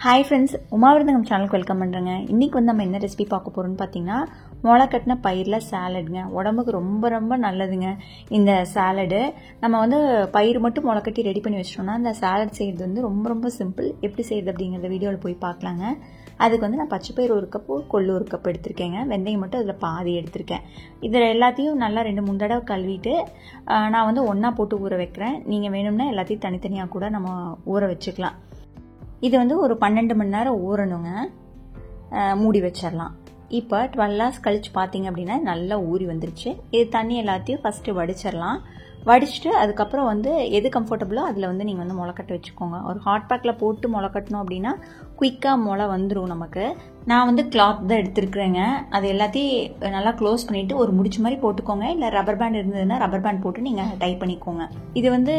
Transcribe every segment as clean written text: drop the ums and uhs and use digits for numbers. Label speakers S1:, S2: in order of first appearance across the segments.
S1: Hi friends, உமாவிரதங்கம் சேனலுக்கு welcome பண்ணுறேங்க. இன்றைக்கி வந்து நம்ம என்ன ரெசிபி பார்க்க போகிறோம்னு பார்த்தீங்கன்னா முளைக்கட்டின பயிரில் சாலடுங்க. உடம்புக்கு ரொம்ப ரொம்ப நல்லதுங்க இந்த சாலடு. நம்ம வந்து பயிர் மட்டும் முளைக்கட்டி ரெடி பண்ணி வச்சிட்டோம்னா இந்த சாலட் செய்கிறது வந்து ரொம்ப ரொம்ப சிம்பிள். எப்படி செய்கிறது அப்படிங்கிறத வீடியோவில் போய் பார்க்கலாங்க. அதுக்கு வந்து நான் பச்சைப்பயிறு 1 கப்பு, கொள்ளு 1 கப் எடுத்திருக்கேங்க. வெந்தயம் மட்டும் அதில் பாதி எடுத்திருக்கேன். இதில் எல்லாத்தையும் நல்லா 2-3 தடவை கழுவிட்டு நான் வந்து ஒன்றா போட்டு ஊற வைக்கிறேன். நீங்கள் வேணும்னா எல்லாத்தையும் தனித்தனியாக கூட நம்ம ஊற வச்சுக்கலாம். இது வந்து ஒரு 12 மணி நேரம் ஊறணுங்க. மூடி வச்சிடலாம். இப்போ 12 hours கழிச்சு பார்த்தீங்க அப்படின்னா நல்லா ஊறி வந்துருச்சு. இது தண்ணி எல்லாத்தையும் ஃபஸ்ட்டு வடிச்சிடலாம். வடிச்சிட்டு அதுக்கப்புறம் வந்து எது கம்ஃபர்டபுளோ அதில் வந்து நீங்கள் வந்து முளைக்கட்ட வச்சுக்கோங்க. ஒரு ஹாட் பேக்கில் போட்டு முளைக்கட்டணும் அப்படின்னா குயிக்காக முளை வந்துடும் நமக்கு. நான் வந்து கிளாத் தான் எடுத்துருக்குறேங்க. அது எல்லாத்தையும் நல்லா க்ளோஸ் பண்ணிவிட்டு ஒரு முடிச்சு மாதிரி போட்டுக்கோங்க. இல்லை ரப்பர் பேண்ட் இருந்ததுன்னா ரப்பர் பேண்ட் போட்டு நீங்கள் டைப் பண்ணிக்கோங்க. இது வந்து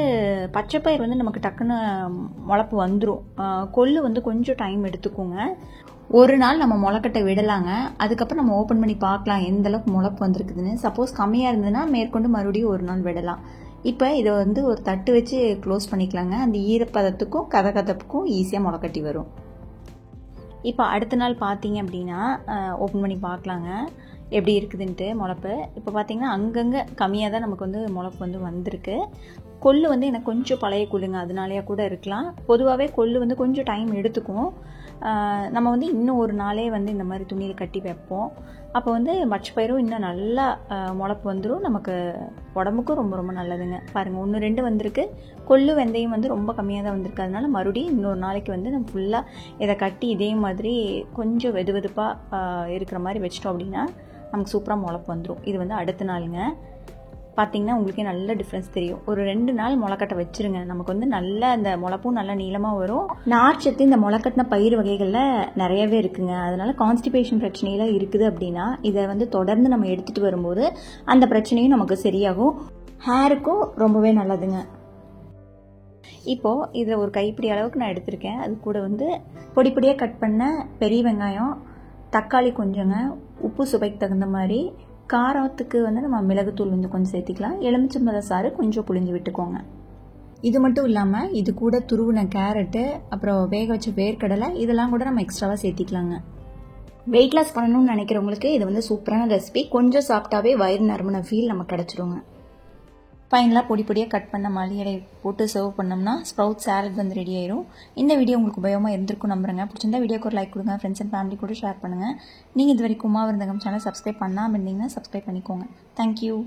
S1: பச்சைப்பயிர் வந்து நமக்கு டக்குன்னு முளைப்பு வந்துடும். கொள்ளு வந்து கொஞ்சம் டைம் எடுத்துக்கோங்க. ஒரு நாள் நம்ம முளைக்கட்டை விடலாங்க. அதுக்கப்புறம் நம்ம ஓப்பன் பண்ணி பார்க்கலாம் எந்த அளவுக்கு முளைப்பு வந்திருக்குதுன்னு. சப்போஸ் கம்மியாக இருந்ததுன்னா மேற்கொண்டு மறுபடியும் ஒரு நாள் விடலாம். இப்போ இதை வந்து ஒரு தட்டு வச்சு க்ளோஸ் பண்ணிக்கலாங்க. அந்த ஈரப்பதத்துக்கும் கதகதப்புக்கும் ஈஸியாக முளைக்கட்டி வரும். இப்போ அடுத்த நாள் பார்த்தீங்க அப்படின்னா ஓப்பன் பண்ணி பார்க்கலாங்க எப்படி இருக்குதுன்ட்டு முளைப்பு. இப்போ பார்த்தீங்கன்னா அங்கங்கே கம்மியாக தான் நமக்கு வந்து முளைப்பு வந்து வந்திருக்கு. கொள்ளு வந்து எனக்கு கொஞ்சம் பழைய கொள்ளுங்க, அதனாலேயே கூட இருக்கலாம். பொதுவாகவே கொள்ளு வந்து கொஞ்சம் டைம் எடுத்துக்கும். நம்ம வந்து இன்னும் ஒரு நாளே வந்து இந்த மாதிரி துணியில் கட்டி வைப்போம். அப்போ வந்து பச்சைப்பயிரும் இன்னும் நல்லா முளைப்பு வந்துடும். நமக்கு உடம்புக்கும் ரொம்ப ரொம்ப நல்லதுங்க. பாருங்கள் 1-2 வந்திருக்கு. கொள்ளு வெந்தயம் வந்து ரொம்ப கம்மியாக தான் வந்திருக்கு. அதனால மறுபடியும் இன்னொரு நாளைக்கு வந்து நம்ம ஃபுல்லாக இதை கட்டி இதே மாதிரி கொஞ்சம் வெதுவெதுப்பாக இருக்கிற மாதிரி வச்சிட்டோம் அப்படின்னா நமக்கு சூப்பராக முளைப்பு வந்துடும். இது வந்து அடுத்த நாளுங்க. பார்த்தீங்கன்னா உங்களுக்கே நல்ல டிஃப்ரென்ஸ் தெரியும். ஒரு 2 நாள் முளைக்கட்டை வச்சுருங்க. நமக்கு வந்து நல்ல அந்த முளைப்பும் நல்லா நீளமாக வரும். நார்ச்சத்து இந்த முளைக்கட்டின பயிர் வகைகளில் நிறையவே இருக்குங்க. அதனால கான்ஸ்டிபேஷன் பிரச்சனையெல்லாம் இருக்குது அப்படின்னா இதை வந்து தொடர்ந்து நம்ம எடுத்துகிட்டு வரும்போது அந்த பிரச்சனையும் நமக்கு சரியாகும். ஹேருக்கும் ரொம்பவே நல்லதுங்க. இப்போது இதில் ஒரு கைப்பிடி அளவுக்கு நான் எடுத்திருக்கேன். அது கூட வந்து பொடி பொடியாக கட் பண்ண பெரிய வெங்காயம், தக்காளி கொஞ்சங்க, உப்பு சுவைக்கு தகுந்த மாதிரி, காரத்துக்கு வந்து நம்ம மிளகுத்தூள் வந்து கொஞ்சம் சேர்த்திக்கலாம். எலுமிச்சம்பழ சாறு கொஞ்சம் புளிஞ்சு விட்டுக்கோங்க. இது மட்டும் இல்லாமல் இது கூட துருவின கேரட்டு, அப்புறம் வேக வச்ச வேர்க்கடலை இதெல்லாம் கூட நம்ம எக்ஸ்ட்ராவாக சேர்த்திக்கலாங்க. வெயிட் லாஸ் பண்ணணும்னு நினைக்கிறவங்களுக்கு இது வந்து சூப்பரான ரெசிபி. கொஞ்சம் சாப்பிட்டாவே வயிறு நறுமண ஃபீல் நமக்கு கிடச்சிருங்க. ஃபைனலாக பொடி பொடியாக கட் பண்ண மல்லியலை போட்டு சர்வ் பண்ணோம்னா ஸ்ப்ரவுட் சாலட் வந்து ரெடி ஆயிரும். இந்த வீடியோ உங்களுக்கு உபயோகமாக இருந்திருக்கும் நம்புறேங்க. பிடிச்சிருந்தா வீடியோக்கு ஒரு லைக் கொடுங்க. ஃப்ரெண்ட்ஸ் அண்ட் ஃபேமிலி கூட ஷேர் பண்ணுங்கள். நீங்கள் இது வரைக்கும் உமாவிரதங்கம் சேனல் சப்ஸ்கிரைப் பண்ணாமல் இருந்தீங்கன்னா சப்ஸ்கிரைப் பண்ணிக்கோங்க. தேங்க்யூ.